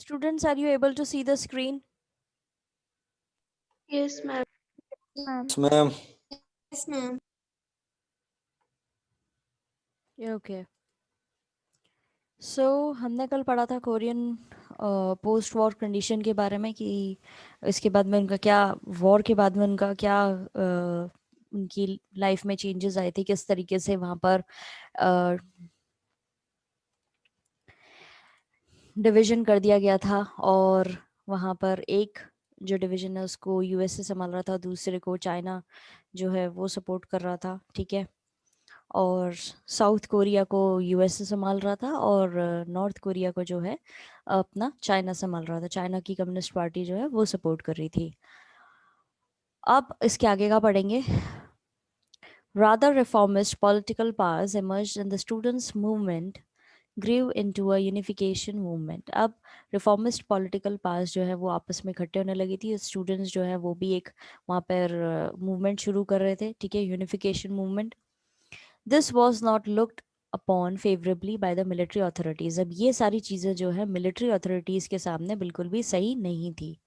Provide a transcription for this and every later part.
Students, are you able to see the screen? Yes, ma'am. Ma'am. Yes, ma'am. Yes, ma'am. Yeah, okay. So हमने कल पढ़ा था Korean post war condition के बारे में कि इसके बाद में उनका क्या, वॉर के बाद में उनका क्या उनकी लाइफ में चेंजेस आए थे, किस तरीके से वहाँ पर डिवीजन कर दिया गया था। और वहाँ पर एक जो डिवीजन है उसको यूएसए संभाल रहा था, दूसरे को चाइना जो है वो सपोर्ट कर रहा था, ठीक है। और साउथ कोरिया को यूएसए संभाल रहा था और नॉर्थ कोरिया को जो है अपना चाइना संभाल रहा था। चाइना की कम्युनिस्ट पार्टी जो है वो सपोर्ट कर रही थी। अब इसके आगे का पढ़ेंगे। Rather reformist political powers emerged and the students movement grew into a unification movement. अब रिफॉर्मिस्ट पॉलिटिकल पार्स जो है वो आपस में इकट्ठे होने लगी थी। स्टूडेंट्स जो है वो भी एक वहाँ पर मूवमेंट शुरू कर रहे थे, ठीक है, unification movement. This was not looked upon favourably by the military authorities. अब ये सारी चीज़ें जो है मिलिट्री अथॉरिटीज के सामने बिल्कुल भी सही नहीं थी।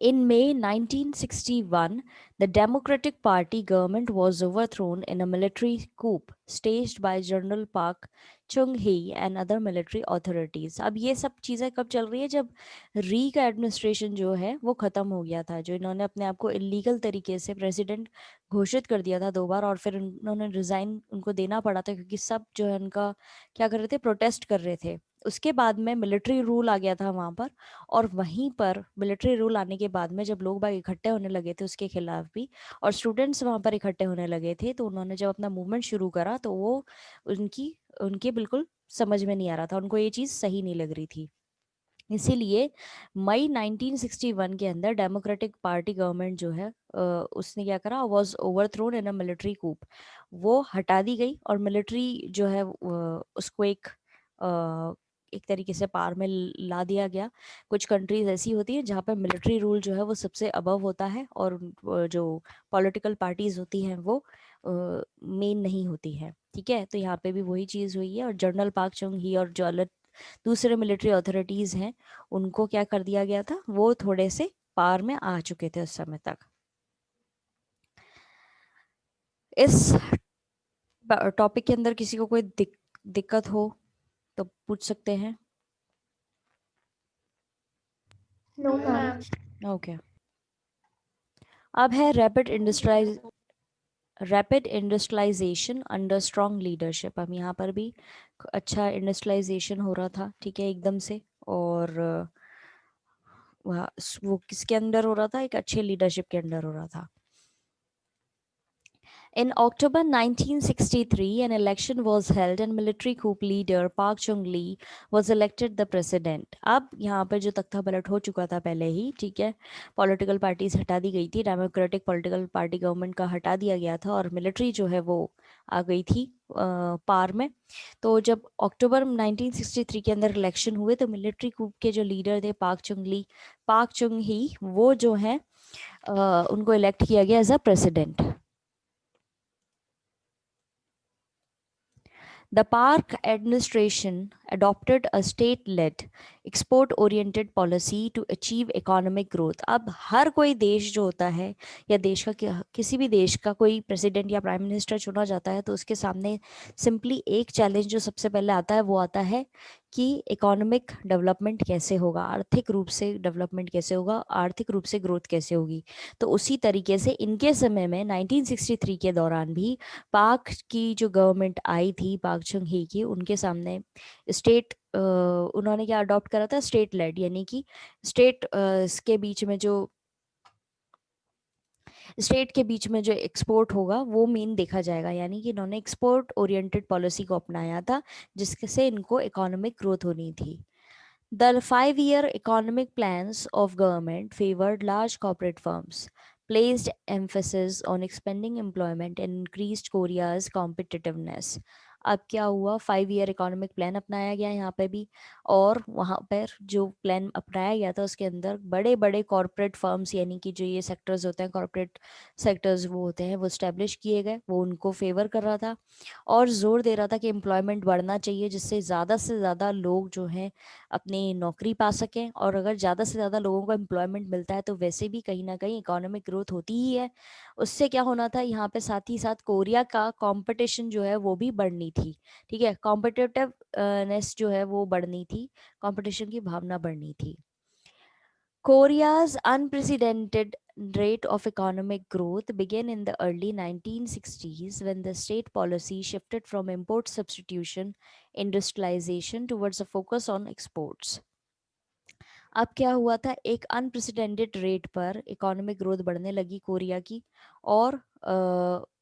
In May 1961, the Democratic Party government was overthrown in a military coup staged by General Park Chung-hee and other military authorities. अब ये सब चीज़ें कब चल रही है? जब री का एडमिनिस्ट्रेशन जो है वो ख़त्म हो गया था, जो इन्होंने अपने आप को इलीगल तरीके से प्रेसिडेंट घोषित कर दिया था 2 बार, और फिर उन्होंने रिज़ाइन उनको देना पड़ा था क्योंकि सब जो है उनका क्या कर रहे थे, प्रोटेस्ट कर रहे थे। उसके बाद में मिलिट्री रूल आ गया था वहाँ पर, और वहीं पर मिलिट्री रूल आने के बाद में जब लोग बाग इकट्ठे होने लगे थे उसके खिलाफ भी, और स्टूडेंट्स वहाँ पर इकट्ठे होने लगे थे, तो उन्होंने जब अपना मूवमेंट शुरू करा तो वो उनके बिल्कुल समझ में नहीं आ रहा था, उनको ये चीज़ सही नहीं लग रही थी। इसीलिए मई 1961 के अंदर डेमोक्रेटिक पार्टी गवर्नमेंट जो है उसने क्या करा, was overthrown in a military coup. वो हटा दी गई और मिलिट्री जो है उसको एक तरीके से पार में ला दिया गया। कुछ कंट्रीज ऐसी होती हैं जहाँ पे मिलिट्री रूल जो है वो सबसे अबव होता है, और जो पॉलिटिकल पार्टीज होती हैं वो मेन नहीं होती है, ठीक है। तो यहाँ पे भी वही चीज़ हुई है, और जनरल पाक चुंग ही और जो अलग दूसरे मिलिट्री अथॉरिटीज़ हैं उनको क्या कर दिया गया था, वो थोड़े से पार में आ चुके थे उस समय तक। इस टॉपिक के अंदर किसी को कोई दिक्कत हो तो पूछ सकते हैं। No, No, ma'am. ma'am. Okay. अब है rapid industrialisation under strong leadership. अब यहाँ पर भी अच्छा इंडस्ट्रियलाइजेशन हो रहा था, ठीक है, एकदम से। और वो किसके अंडर हो रहा था? एक अच्छे लीडरशिप के अंडर हो रहा था। In October 1963, an election was held and military coup leader Park Chung-lee was elected the president. अब यहाँ पर जो तख्ता पलट हो चुका था पहले ही, ठीक है, पॉलिटिकल पार्टीज हटा दी गई थी, डेमोक्रेटिक पॉलिटिकल पार्टी गवर्नमेंट का हटा दिया गया था, और मिलिट्री जो है वो आ गई थी पार में। तो जब अक्टूबर 1963 के अंदर इलेक्शन हुए तो मिलिट्री कूप के जो लीडर थे पाक चुंग ही, वो जो है उनको इलेक्ट किया गया as a president. The Park administration adopted a state-led, export-oriented policy to achieve economic growth. अब हर कोई देश जो होता है, या देश का किसी भी देश का कोई प्रेसिडेंट या प्राइम मिनिस्टर चुना जाता है, तो उसके सामने सिंपली एक चैलेंज जो सबसे पहले आता है वो आता है कि इकोनॉमिक डेवलपमेंट कैसे होगा, आर्थिक रूप से डेवलपमेंट कैसे होगा, आर्थिक रूप से ग्रोथ कैसे होगी। तो उसी तरीके से इनके समय में 1963 के दौरान भी पाक की जो गवर्नमेंट आई थी, पाक chung ही की, उनके सामने स्टेट उन्होंने क्या अडॉप्ट करा था, स्टेट लेड, यानी कि स्टेट के बीच में जो एक्सपोर्ट होगा वो मेन देखा जाएगा, यानी कि इन्होंने एक्सपोर्ट ओरिएंटेड पॉलिसी को अपनाया था जिससे इनको इकोनॉमिक ग्रोथ होनी थी। The 5-year economic plans of government favored large corporate firms, placed emphasis on expanding employment and increased Korea's competitiveness. अब क्या हुआ, 5 ईयर इकोनॉमिक प्लान अपनाया गया यहाँ पे भी, और वहाँ पर जो प्लान अपनाया गया था उसके अंदर बड़े बड़े कॉरपोरेट फर्म्स, यानी कि जो ये सेक्टर्स होते हैं, कॉरपोरेट सेक्टर्स वो होते हैं, वो स्टैब्लिश किए गए, वो उनको फेवर कर रहा था और ज़ोर दे रहा था कि एम्प्लॉयमेंट बढ़ना चाहिए, जिससे ज़्यादा से ज़्यादा लोग जो हैं अपनी नौकरी पा सकें। और अगर ज़्यादा से ज़्यादा लोगों को एम्प्लॉयमेंट मिलता है तो वैसे भी कहीं ना कहीं इकोनॉमिक ग्रोथ होती ही है। उससे क्या होना था, यहाँ पे साथ ही साथ कोरिया का कंपटीशन जो है वो भी बढ़नी थी। ठीक है, कॉम्पिटिटिवनेस जो है वो बढ़नी थी, कंपटीशन की भावना बढ़नी थी। Korea's unprecedented rate of economic growth began in the early 1960s when the state policy shifted from import substitution industrialization towards a focus on exports. अब क्या हुआ था, एक अनप्रेसिडेंटेड रेट पर इकोनॉमिक ग्रोथ बढ़ने लगी कोरिया की, और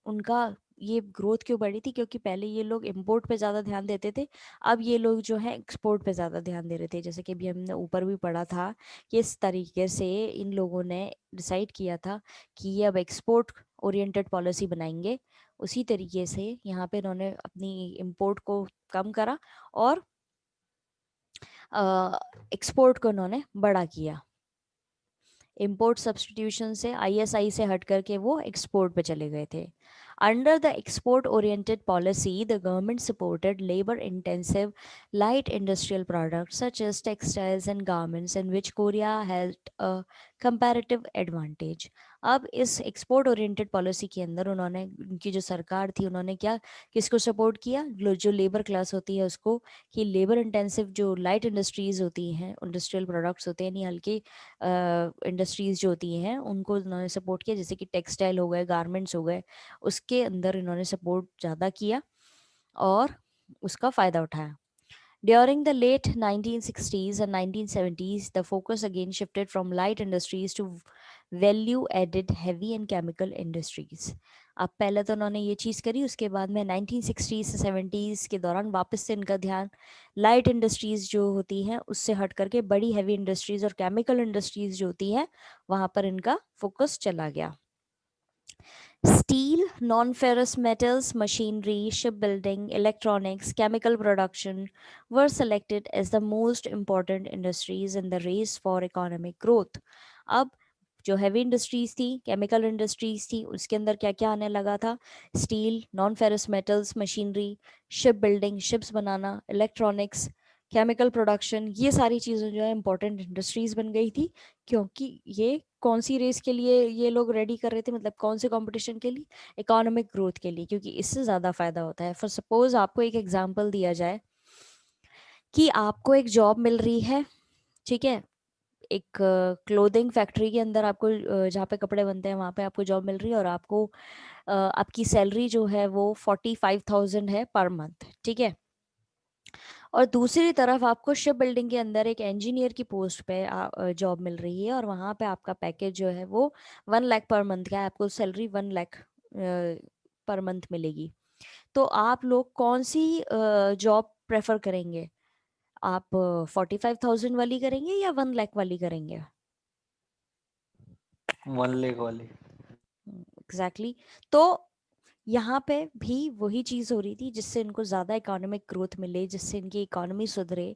उनका ये ग्रोथ क्यों बढ़ी थी, क्योंकि पहले ये लोग इंपोर्ट पे ज़्यादा ध्यान देते थे, अब ये लोग जो है एक्सपोर्ट पे ज़्यादा ध्यान दे रहे थे। जैसे कि अभी हमने ऊपर भी पढ़ा था कि इस तरीके से इन लोगों ने डिसाइड किया था कि ये अब एक्सपोर्ट ओरिएंटेड पॉलिसी बनाएंगे। उसी तरीके से यहाँ पे इन्होंने अपनी इम्पोर्ट को कम करा और एक्सपोर्ट को उन्होंने बड़ा किया। इंपोर्ट सब्सटीट्यूशन से, आईएसआई से हट करके वो एक्सपोर्ट पे चले गए थे। Under the export oriented policy the government supported labour intensive light industrial products such as textiles and garments in which Korea had a comparative advantage. अब इस एक्सपोर्ट ओरिएंटेड पॉलिसी के अंदर उन्होंने, उनकी जो सरकार थी, उन्होंने क्या, किसको सपोर्ट किया, जो लेबर क्लास होती है उसको, कि लेबर इंटेंसिव जो लाइट इंडस्ट्रीज होती हैं, इंडस्ट्रियल प्रोडक्ट्स होते हैं, यानी हल्के इंडस्ट्रीज जो होती हैं, उनको इन्होंने सपोर्ट किया, जैसे कि टेक्सटाइल हो गए, गारमेंट्स हो गए, उसके अंदर इन्होंने सपोर्ट ज़्यादा किया और उसका फ़ायदा उठाया। During the late 1960s and 1970s, the focus again shifted from light industries to value added heavy and chemical industries. अब पहले तो उन्होंने ये चीज़ करी, उसके बाद में 1960s से 70s के दौरान वापस से इनका ध्यान लाइट इंडस्ट्रीज़ जो होती हैं उससे हट करके बड़ी हैवी इंडस्ट्रीज़ और केमिकल इंडस्ट्रीज़ जो होती हैं वहाँ पर इनका फोकस चला गया। Steel, non ferrous metals, machinery, shipbuilding, electronics, chemical production were selected as the most important industries in the race for economic growth. अब जो हैवी इंडस्ट्रीज थी, केमिकल इंडस्ट्रीज थी, उसके अंदर क्या क्या आने लगा था, steel, non ferrous metals, machinery, ship building, ships बनाना, इलेक्ट्रॉनिक्स, केमिकल प्रोडक्शन, ये सारी चीज़ें जो है इंपॉर्टेंट इंडस्ट्रीज बन गई थी। क्योंकि ये कौन सी रेस के लिए ये लोग रेडी कर रहे थे, मतलब कौन से कंपटीशन के लिए, इकोनॉमिक ग्रोथ के लिए, क्योंकि इससे ज़्यादा फायदा होता है। फॉर सपोज आपको एक एग्जांपल दिया जाए कि आपको एक जॉब मिल रही है, ठीक है, एक क्लोथिंग फैक्ट्री के अंदर आपको, जहाँ पे कपड़े बनते हैं वहाँ पे आपको जॉब मिल रही है, और आपको आपकी सैलरी जो है वो 45,000 है पर मंथ, ठीक है। और दूसरी तरफ आपको शिप बिल्डिंग के अंदर एक इंजीनियर की पोस्ट पे जॉब मिल रही है, और वहाँ पे आपका पैकेज जो है वो 1 लाख पर मंथ का है, आपको सैलरी 1 लाख पर मंथ मिलेगी। तो आप लोग कौन सी जॉब प्रेफर करेंगे, आप 45,000 वाली करेंगे या 1 लाख वाली करेंगे? 1 लाख वाली। Exactly exactly. तो यहाँ पे भी वही चीज़ हो रही थी, जिससे इनको ज़्यादा इकोनॉमिक ग्रोथ मिले, जिससे इनकी इकोनॉमी सुधरे।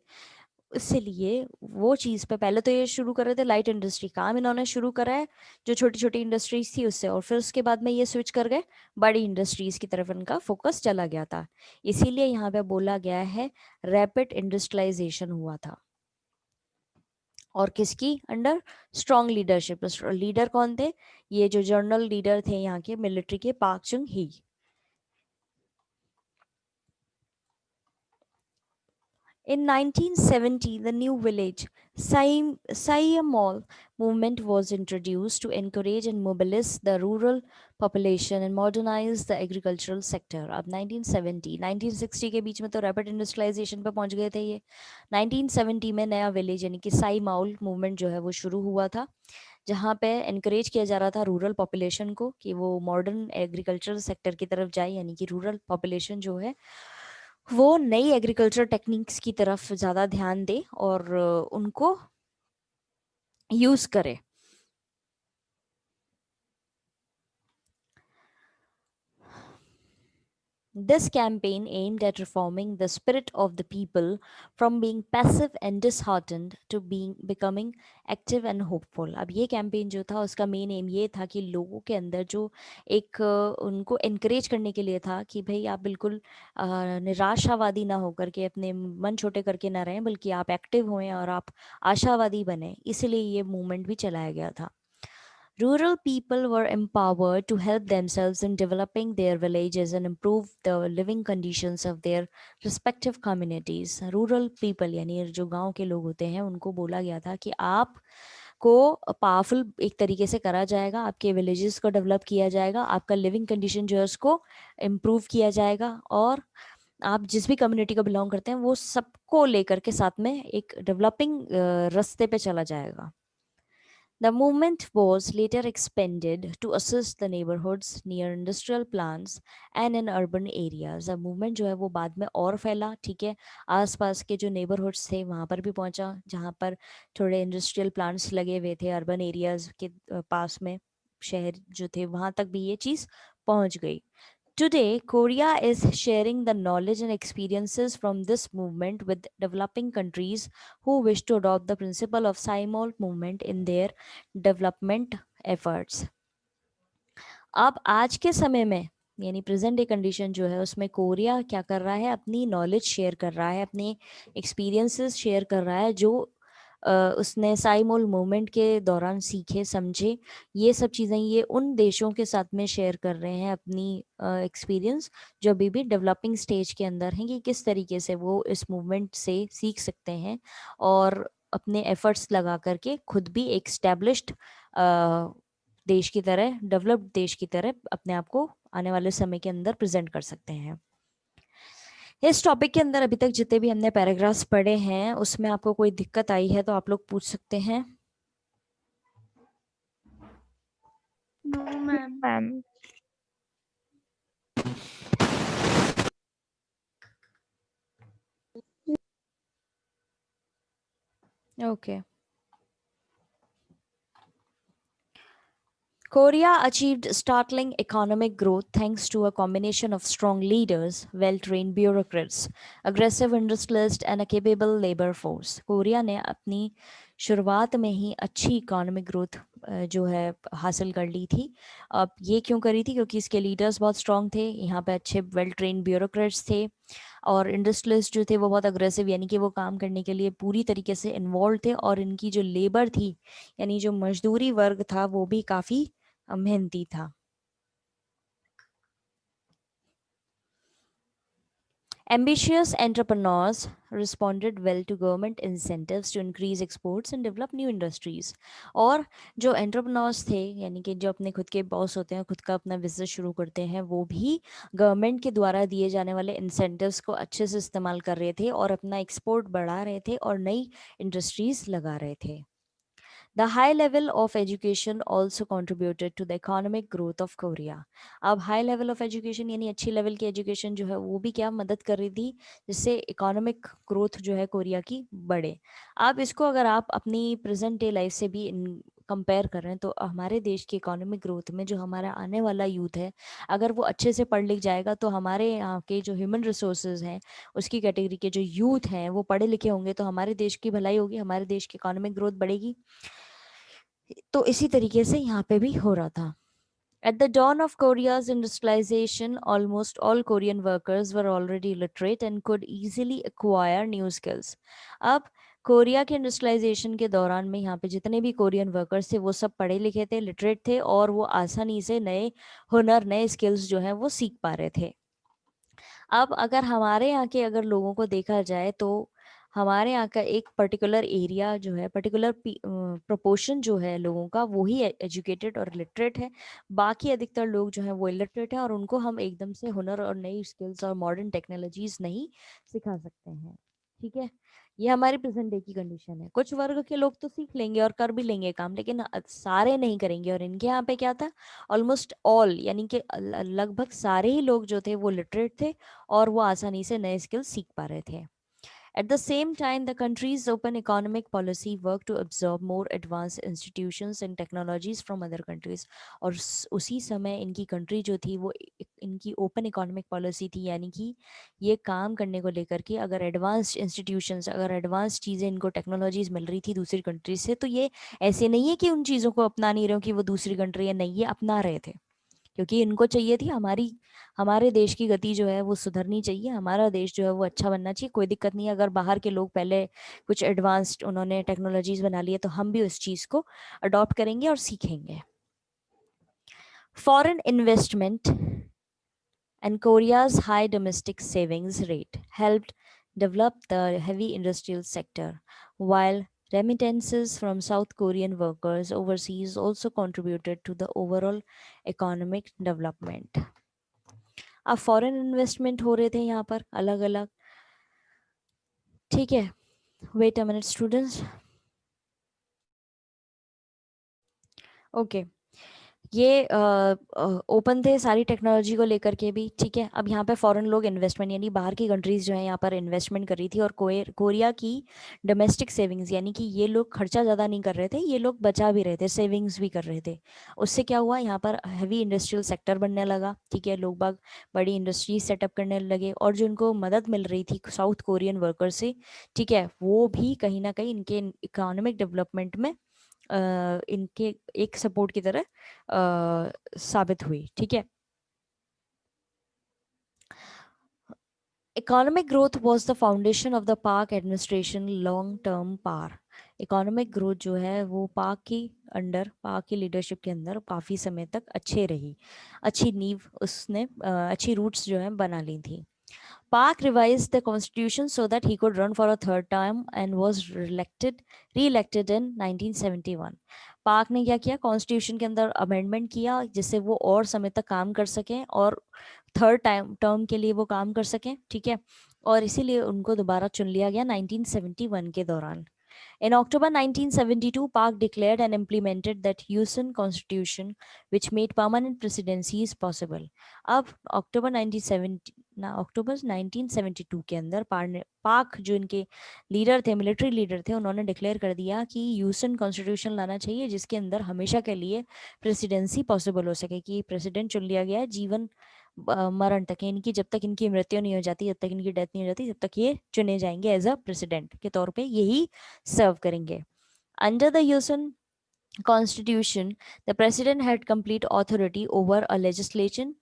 इसलिए वो चीज़ पे पहले तो ये शुरू कर रहे थे, लाइट इंडस्ट्री काम इन्होंने शुरू करा है जो छोटी छोटी इंडस्ट्रीज थी उससे, और फिर उसके बाद में ये स्विच कर गए बड़ी इंडस्ट्रीज की तरफ, इनका फोकस चला गया था। इसीलिए यहाँ पे बोला गया है रैपिड इंडस्ट्रियलाइजेशन हुआ था। और किसकी अंडर, स्ट्रॉन्ग लीडरशिप। लीडर कौन थे, ये जो जर्नल लीडर थे यहाँ के मिलिट्री के, पाक चुंग ही। In 1970, the new village Siamol movement was introduced to encourage and mobilize the rural population and modernize the agricultural sector. अब 1970, 1960 के बीच में तो रैपिड इंडस्ट्रियलाइजेशन पे पहुंच गए थे ये। 1970 में नया विलेज यानी कि साई माउल मूवमेंट जो है वो शुरू हुआ था, जहाँ पे एनकरेज किया जा रहा था रूरल पॉपुलेशन को कि वो मॉडर्न एग्रीकल्चरल सेक्टर की तरफ जाए, यानी कि रूरल पॉपुलेशन जो है वो नई एग्रीकल्चर टेक्निक्स की तरफ ज़्यादा ध्यान दे और उनको यूज़ करे। This campaign aimed at reforming the spirit of the people from being passive and disheartened to being becoming active and hopeful. अब ये कैंपेन जो था उसका मेन एम ये था कि लोगों के अंदर जो एक उनको एनकरेज करने के लिए था कि भाई आप बिल्कुल निराशावादी ना होकर के अपने मन छोटे करके ना रहें, बल्कि आप एक्टिव होएं और आप आशावादी बने, इसलिए ये मूवमेंट भी चलाया गया था. Rural people were empowered to help themselves in developing their villages and improve the living conditions of their respective communities. Rural people यानी जो गांव के लोग होते हैं उनको बोला गया था कि आप को पावरफुल एक तरीके से करा जाएगा, आपके विलेजेस को डेवलप किया जाएगा, आपका लिविंग कंडीशन जो है उसको इम्प्रूव किया जाएगा, और आप जिस भी कम्युनिटी को बिलोंग करते हैं वो सबको लेकर के साथ में एक डेवलपिंग रास्ते पे चला जाएगा. The movement was later expanded to assist the neighborhoods near industrial plants and in urban areas. अब movement जो है वो बाद में और फैला, ठीक है, आसपास के जो neighborhoods थे वहाँ पर भी पहुँचा, जहाँ पर थोड़े इंडस्ट्रियल प्लांट्स लगे हुए थे अर्बन एरियाज के पास में, शहर जो थे वहाँ तक भी ये चीज़ पहुँच गई. Today, Korea is sharing the knowledge and experiences from this movement with developing countries who wish to adopt the principle of Simol movement in their development efforts. अब आज के समय में यानी प्रेजेंट डे कंडीशन जो है उसमें कोरिया क्या कर रहा है, अपनी नॉलेज शेयर कर रहा है, अपने एक्सपीरियंसेस शेयर कर रहा है, जो उसने साइमोल मूवमेंट के दौरान सीखे समझे, ये सब चीज़ें ये उन देशों के साथ में शेयर कर रहे हैं अपनी एक्सपीरियंस जो अभी भी डेवलपिंग स्टेज के अंदर हैं, कि किस तरीके से वो इस मूवमेंट से सीख सकते हैं और अपने एफर्ट्स लगा करके खुद भी एक स्टैब्लिश्ड देश की तरह, डेवलप्ड देश की तरह अपने आप को आने वाले समय के अंदर प्रेजेंट कर सकते हैं. इस टॉपिक के अंदर अभी तक जितने भी हमने पैराग्राफ्स पढ़े हैं उसमें आपको कोई दिक्कत आई है तो आप लोग पूछ सकते हैं. No ma'am. Ma'am okay. Korea achieved startling economic growth thanks to a combination of strong leaders, well-trained bureaucrats, aggressive industrialists and a capable labor force. Korea ने अपनी शुरुआत में ही अच्छी इकोनॉमिक ग्रोथ जो है हासिल कर ली थी. अब ये क्यों करी थी? क्योंकि इसके लीडर्स बहुत स्ट्रांग थे, यहाँ पे अच्छे वेल ट्रेन ब्यूरोक्रेट्स थे, और इंडस्ट्रियलिस्ट जो थे वो बहुत अग्रेसिव यानी कि वो काम करने के लिए पूरी तरीके से इन्वॉल्व थे, और इनकी जो लेबर थी यानी जो मजदूरी वर्ग था वो भी काफ़ी मेहनती था. Ambitious entrepreneurs responded well to government incentives to increase exports and develop new industries. और जो एंटरप्रेन्योर्स थे यानी कि जो अपने खुद के बॉस होते हैं, खुद का अपना बिजनेस शुरू करते हैं, वो भी गवर्नमेंट के द्वारा दिए जाने वाले इंसेंटिव्स को अच्छे से इस्तेमाल कर रहे थे और अपना एक्सपोर्ट बढ़ा रहे थे और नई इंडस्ट्रीज लगा रहे थे. The high level of education also contributed to the economic growth of Korea. अब हाई लेवल ऑफ एजुकेशन यानी अच्छी लेवल की एजुकेशन जो है वो भी क्या मदद कर रही थी, जिससे इकोनॉमिक ग्रोथ जो है कोरिया की बढ़े. अब इसको अगर आप अपनी प्रेजेंट डे लाइफ से भी कंपेयर कर रहे हैं तो हमारे देश की इकोनॉमिक ग्रोथ में जो हमारा आने वाला यूथ है, अगर वो अच्छे से पढ़ लिख जाएगा तो हमारे यहाँ के जो ह्यूमन रिसोर्सेज हैं उसकी कैटेगरी के जो यूथ हैं वो पढ़े लिखे होंगे, तो हमारे देश की भलाई होगी, हमारे देश की इकोनॉमिक ग्रोथ बढ़ेगी. तो इसी तरीके से यहाँ पे भी हो रहा था. At the dawn of Korea's industrialization, almost all Korean workers were already literate and could easily acquire new skills. अब कोरिया के इंडस्ट्रियलाइजेशन के दौरान में यहाँ पे जितने भी कोरियन वर्कर्स थे वो सब पढ़े लिखे थे, लिटरेट थे, और वो आसानी से नए हुनर, नए स्किल्स जो हैं वो सीख पा रहे थे. अब अगर हमारे यहाँ के अगर लोगों को देखा जाए तो हमारे यहाँ का एक पर्टिकुलर एरिया जो है, पर्टिकुलर प्रोपोर्शन जो है लोगों का, वो ही एजुकेटेड और लिटरेट है. बाकी अधिकतर लोग जो हैं वो इलिटरेट हैं, और उनको हम एकदम से हुनर और नई स्किल्स और मॉडर्न टेक्नोलॉजीज नहीं सिखा सकते हैं. ठीक है, ये हमारी प्रेजेंट डे की कंडीशन है. कुछ वर्ग के लोग तो सीख लेंगे और कर भी लेंगे काम, लेकिन सारे नहीं करेंगे. और इनके यहाँ पे क्या था, ऑलमोस्ट ऑल यानी कि लगभग सारे ही लोग जो थे वो लिटरेट थे और वो आसानी से नए स्किल्स सीख पा रहे थे. At the same time, the country's open economic policy worked to absorb more advanced institutions and technologies from other countries. और उसी समय इनकी कंट्री जो थी वो इनकी ओपन इकोनॉमिक पॉलिसी थी, यानी कि ये काम करने को लेकर के अगर एडवांस्ड इंस्टीट्यूशंस, अगर एडवांस चीज़ें इनको टेक्नोलॉजीज मिल रही थी दूसरी कंट्री से, तो ये ऐसे नहीं है कि उन चीज़ों को अपना नहीं रहे हो कि वो दूसरी कंट्री है, नहीं, ये अपना रहे थे, क्योंकि इनको चाहिए थी हमारे देश की गति जो है वो सुधरनी चाहिए, हमारा देश जो है वो अच्छा बनना चाहिए। कोई दिक्कत नहीं है अगर बाहर के लोग पहले कुछ एडवांस्ड उन्होंने टेक्नोलॉजीज बना ली है, तो हम भी उस चीज़ को अडॉप्ट करेंगे और सीखेंगे। Foreign investment and Korea's high domestic savings rate helped develop the heavy industrial sector, while remittances from South Korean workers overseas also contributed to the overall economic development. अब फॉरेन इन्वेस्टमेंट हो रहे थे यहाँ पर अलग अलग, ठीक है। Wait a minute students, okay. ये ओपन थे सारी टेक्नोलॉजी को लेकर के भी, ठीक है। अब यहाँ पे फॉरेन लोग इन्वेस्टमेंट यानी बाहर की कंट्रीज जो है यहाँ पर इन्वेस्टमेंट कर रही थी, और कोरिया की डोमेस्टिक सेविंग्स यानी कि ये लोग खर्चा ज़्यादा नहीं कर रहे थे, ये लोग बचा भी रहे थे, सेविंग्स भी कर रहे थे। उससे क्या हुआ, यहाँ पर हैवी इंडस्ट्रियल सेक्टर बनने लगा, ठीक है। लोग बाग बड़ी इंडस्ट्री सेटअप करने लगे, और जो इनको मदद मिल रही थी साउथ कोरियन वर्कर से, ठीक है, वो भी कहीं ना कहीं इनके इकोनॉमिक डेवलपमेंट में इनके एक सपोर्ट की तरह साबित हुई, ठीक है। Economic growth was the foundation of the पाक एडमिनिस्ट्रेशन लॉन्ग टर्म पार। इकोनॉमिक ग्रोथ जो है वो पाक की लीडरशिप के अंदर काफ़ी समय तक अच्छे रही, अच्छी नींव उसने अच्छी रूट्स जो है बना ली थी। Park revised the constitution so that he could run for a third term and was re-elected in 1971. Park ने क्या किया, कॉन्स्टिट्यूशन के अंदर अमेंडमेंट किया जिससे वो और समय तक काम कर सकें और थर्ड टाइम टर्म के लिए वो काम कर सकें, ठीक है। और इसीलिए उनको दोबारा चुन लिया गया 1971 के दौरान। In October 1972, Park declared and implemented that Houston Constitution, which made permanent presidencies possible. अब अक्टूबर 1972 के अंदर पाक जो इनके लीडर थे, मिलिट्री लीडर थे, उन्होंने डिक्लेयर कर दिया कि ह्यूस्टन कॉन्स्टिट्यूशन लाना चाहिए जिसके अंदर हमेशा के लिए प्रेसिडेंसी पॉसिबल हो सके, कि प्रेसिडेंट चुन लिया गया है जीवन मरण तक, इनकी जब तक इनकी मृत्यु नहीं हो जाती, जब तक इनकी डेथ नहीं हो जाती, जब तक ये चुने जाएंगे एज अ प्रेसिडेंट के तौर पे, यही सर्व करेंगे। Under the Union Constitution, the president had complete authority over a legislation,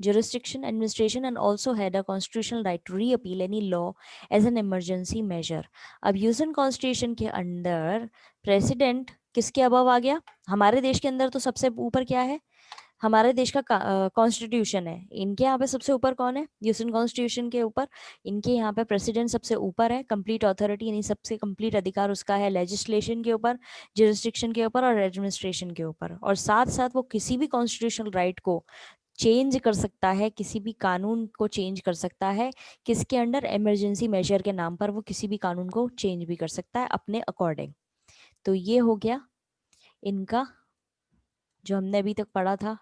jurisdiction, administration, and also had a constitutional right to reappeal any law as an emergency measure. अब यूजन constitution के अंदर president किसके above आ गया, हमारे देश के अंदर तो सबसे ऊपर क्या है, हमारे देश का कॉन्स्टिट्यूशन है। इनके यहाँ पे सबसे ऊपर कौन है, यूएन कॉन्स्टिट्यूशन के ऊपर इनके यहाँ पे प्रेसिडेंट सबसे ऊपर है, कंप्लीट अथॉरिटी यानी सबसे कंप्लीट अधिकार उसका है लेजिस्लेशन के ऊपर, जुरिस्डिक्शन के ऊपर और एडमिनिस्ट्रेशन के ऊपर। और साथ साथ वो किसी भी कॉन्स्टिट्यूशनल राइट को चेंज कर सकता है, किसी भी कानून को चेंज कर सकता है, किसके अंडर, इमरजेंसी मेजर के नाम पर वो किसी भी कानून को चेंज भी कर सकता है अपने अकॉर्डिंग। तो ये हो गया इनका जो हमने अभी तक पढ़ा था,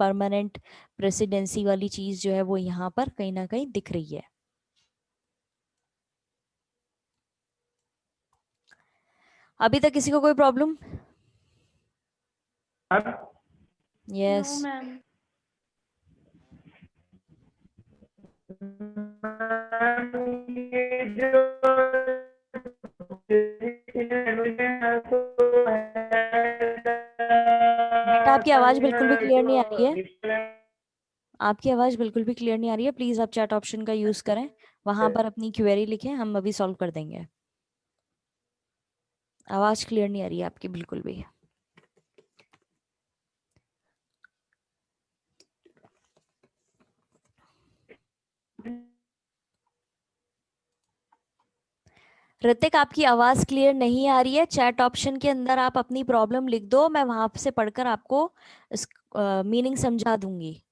परमानेंट प्रेसिडेंसी वाली चीज जो है वो यहाँ पर कहीं ना कहीं दिख रही है। अभी तक किसी को कोई प्रॉब्लम? यस। No, ma'am. बेटा आपकी आवाज बिल्कुल भी क्लियर नहीं आ रही है, आपकी आवाज बिल्कुल भी क्लियर नहीं आ रही है। प्लीज आप चैट ऑप्शन का यूज करें, वहां पर अपनी क्वेरी लिखें, हम अभी सॉल्व कर देंगे। आवाज क्लियर नहीं आ रही है आपकी बिल्कुल भी। ऋतिक आपकी आवाज क्लियर नहीं आ रही है, चैट ऑप्शन के अंदर आप अपनी प्रॉब्लम लिख दो, मैं वहां से पढ़कर आपको इस मीनिंग समझा दूंगी।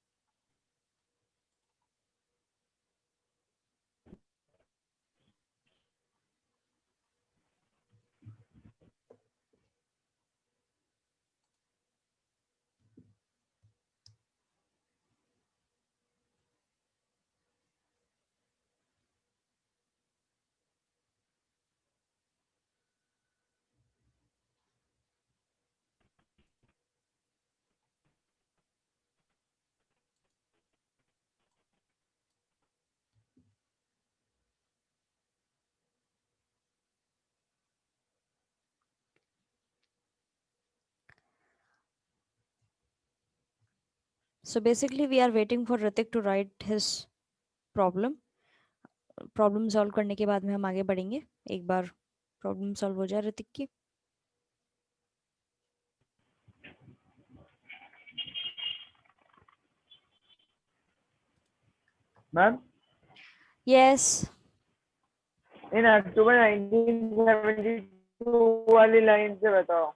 So basically we are waiting for Ritik to write his problem solve करने के बाद में हम आगे बढ़ेंगे. एक बार प्रॉब्लम सॉल्व हो जाए ऋतिक की. Ma'am yes. इन अक्टूबर 1972 वाली लाइन से बताओ.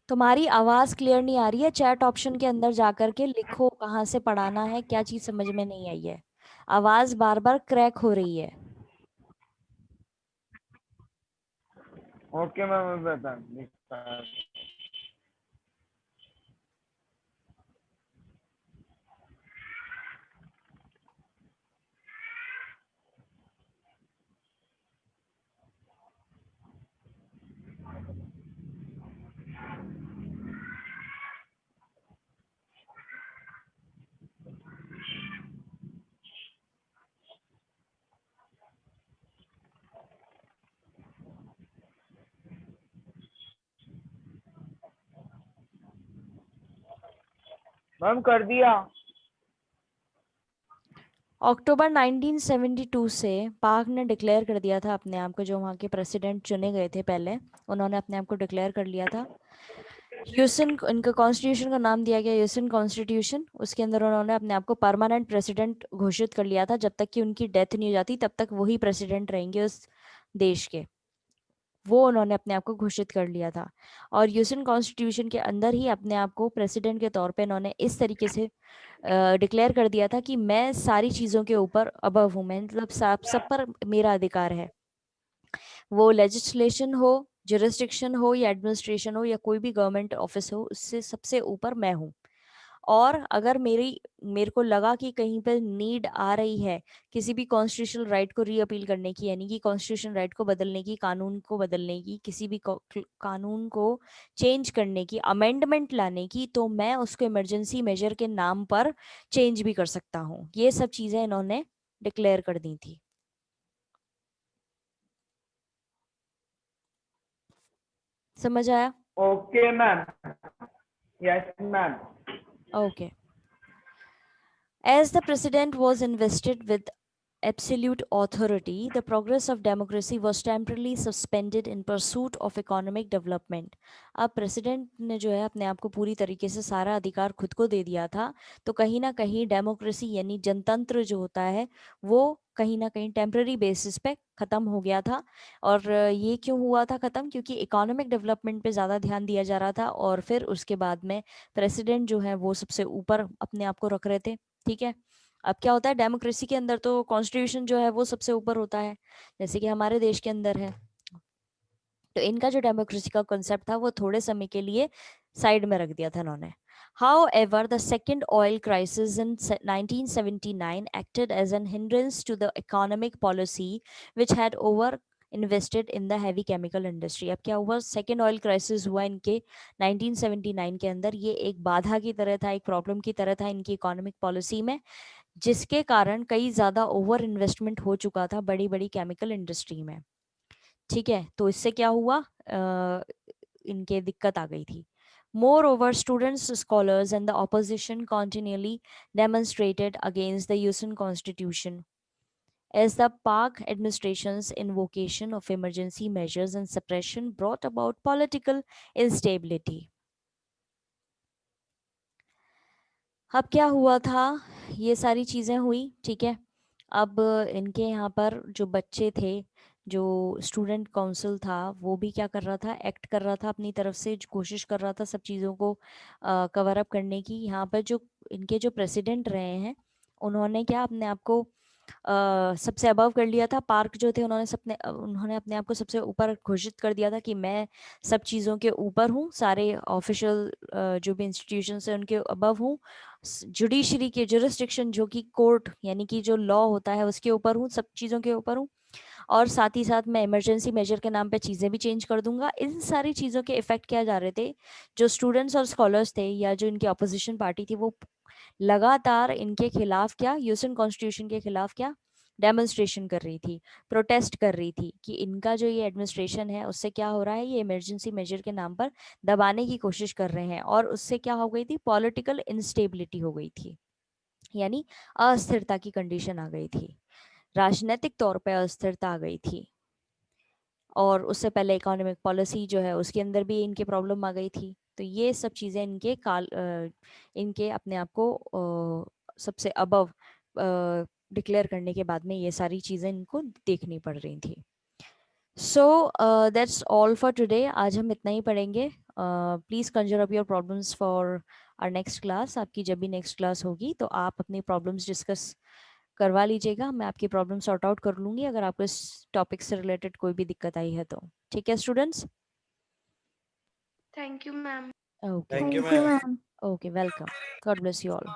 तुम्हारी आवाज क्लियर नहीं आ रही है. चैट ऑप्शन के अंदर जाकर के लिखो कहाँ से पढ़ाना है, क्या चीज समझ में नहीं आई है. आवाज बार बार क्रैक हो रही है. ओके मैम, मैं बता. मैम कर दिया. अक्टूबर 1972 से पाक ने डिक्लेयर कर दिया था अपने आप को, जो वहाँ के प्रेसिडेंट चुने गए थे पहले, उन्होंने अपने आप को डिक्लेयर कर लिया था. ह्यूसन, इनका कॉन्स्टिट्यूशन का नाम दिया गया ह्यूसन कॉन्स्टिट्यूशन. उसके अंदर उन्होंने अपने आप को परमानेंट प्रेसिडेंट घोषित कर लिया था. जब तक कि उनकी डेथ नहीं हो जाती तब तक वही प्रेसिडेंट रहेंगे उस देश के. वो उन्होंने अपने आप को घोषित कर लिया था. और ह्यूसन कॉन्स्टिट्यूशन के अंदर ही अपने आप को प्रेसिडेंट के तौर पे इन्होंने इस तरीके से डिक्लेयर कर दिया था कि मैं सारी चीज़ों के ऊपर अबव हूँ. मैं मतलब सब पर मेरा अधिकार है. वो लेजिस्लेशन हो, जुरिस्डिक्शन हो या एडमिनिस्ट्रेशन हो या कोई भी गवर्नमेंट ऑफिस हो, उससे सबसे ऊपर मैं हूँ. और अगर मेरे को लगा कि कहीं पर नीड आ रही है किसी भी कॉन्स्टिट्यूशनल राइट को रीअपील करने की, यानी कि कॉन्स्टिट्यूशन राइट को बदलने की, कानून को बदलने की, किसी भी कानून को चेंज करने की, अमेंडमेंट लाने की, तो मैं उसको इमरजेंसी मेजर के नाम पर चेंज भी कर सकता हूँ. ये सब चीज़ें इन्होंने डिक्लेयर कर दी थी. समझ आया? Okay ma'am. Yes ma'am. Okay. As the president was invested with absolute authority, the progress of democracy was temporarily suspended in pursuit of economic development. अब प्रेसिडेंट ने जो है अपने आप को पूरी तरीके से सारा अधिकार खुद को दे दिया था, तो कहीं ना कहीं डेमोक्रेसी यानी जनतंत्र जो होता है वो कहीं ना कहीं टेम्पररी बेसिस पे ख़त्म हो गया था. और ये क्यों हुआ था ख़त्म? क्योंकि इकोनॉमिक डेवलपमेंट पे ज़्यादा ध्यान दिया जा रहा था. और फिर उसके बाद में प्रेसिडेंट जो है वो सबसे ऊपर अपने आप को रख रहे थे. ठीक है. अब क्या होता है डेमोक्रेसी के अंदर, तो कॉन्स्टिट्यूशन जो है वो सबसे ऊपर होता है, जैसे कि हमारे देश के अंदर है. तो इनका जो डेमोक्रेसी का कॉन्सेप्ट था वो थोड़े समय के लिए साइड में रख दिया था इन्होंने. However, the second oil crisis in 1979 acted as an hindrance to the economic policy which had over invested in the heavy chemical industry. अब क्या हुआ, सेकेंड ऑयल क्राइसिस हुआ इनके 1979 के अंदर. ये एक बाधा की तरह था, एक प्रॉब्लम की तरह था इनकी इकोनॉमिक पॉलिसी में, जिसके कारण कई ज़्यादा ओवर इन्वेस्टमेंट हो चुका था बड़ी बड़ी केमिकल इंडस्ट्री में. ठीक है. तो इससे क्या हुआ, इनके दिक्कत आ गई थी. Moreover, students, scholars, and the opposition continually demonstrated against the Yusun Constitution as the Pak administration's invocation of emergency measures and suppression brought about political instability. अब क्या हुआ था, ये सारी चीज़ें हुई. ठीक है. अब इनके यहाँ पर जो बच्चे थे, जो स्टूडेंट काउंसिल था, वो भी क्या कर रहा था, एक्ट कर रहा था अपनी तरफ से, कोशिश कर रहा था सब चीज़ों को कवर अप करने की. यहाँ पर जो इनके जो प्रेसिडेंट रहे हैं उन्होंने क्या अपने आप को सबसे अबव कर लिया था. पार्क जो थे उन्होंने अपने आप को सबसे ऊपर घोषित कर दिया था कि मैं सब चीज़ों के ऊपर हूँ, सारे ऑफिशियल जो भी इंस्टीट्यूशन है उनके अबव हूँ. जुडिशरी के जुरिस्डिक्शन जो कि कोर्ट यानी कि जो लॉ होता है उसके ऊपर हूँ, सब चीज़ों के ऊपर हूँ. और साथ ही साथ मैं इमरजेंसी मेजर के नाम पे चीज़ें भी चेंज कर दूंगा. इन सारी चीज़ों के इफेक्ट क्या जा रहे थे, जो स्टूडेंट्स और स्कॉलर्स थे या जो इनकी अपोजिशन पार्टी थी वो लगातार इनके खिलाफ क्या, यूसन कॉन्स्टिट्यूशन के खिलाफ क्या, डेमोन्स्ट्रेशन कर रही थी, प्रोटेस्ट कर रही थी कि इनका जो ये एडमिनिस्ट्रेशन है उससे क्या हो रहा है, ये इमरजेंसी मेजर के नाम पर दबाने की कोशिश कर रहे हैं। और उससे क्या हो गई थी, पॉलिटिकल इंस्टेबिलिटी हो गई थी, यानी अस्थिरता की कंडीशन आ गई थी, राजनीतिक तौर पे अस्थिरता आ गई थी। और उससे पहले इकोनॉमिक पॉलिसी जो है उसके अंदर भी इनके प्रॉब्लम आ गई थी। तो ये सब चीज़ें इनके अपने आप को सबसे अबव डिक्लेयर करने के बाद में ये सारी चीज़ें इनको देखनी पड़ रही थी। So that's all for today. आज हम इतना ही पढ़ेंगे। Please conjure up your problems for our next class. आपकी जब भी नेक्स्ट क्लास होगी तो आप अपनी प्रॉब्लम्स डिस्कस करवा लीजिएगा, मैं आपकी प्रॉब्लम सॉर्ट आउट कर लूँगी अगर आपको इस टॉपिक से रिलेटेड कोई भी दिक्कत आई है तो। ठीक है students? Thank you, ma'am. Okay, Thank you, Thank you, ma'am. ma'am. Okay, welcome. God bless you all.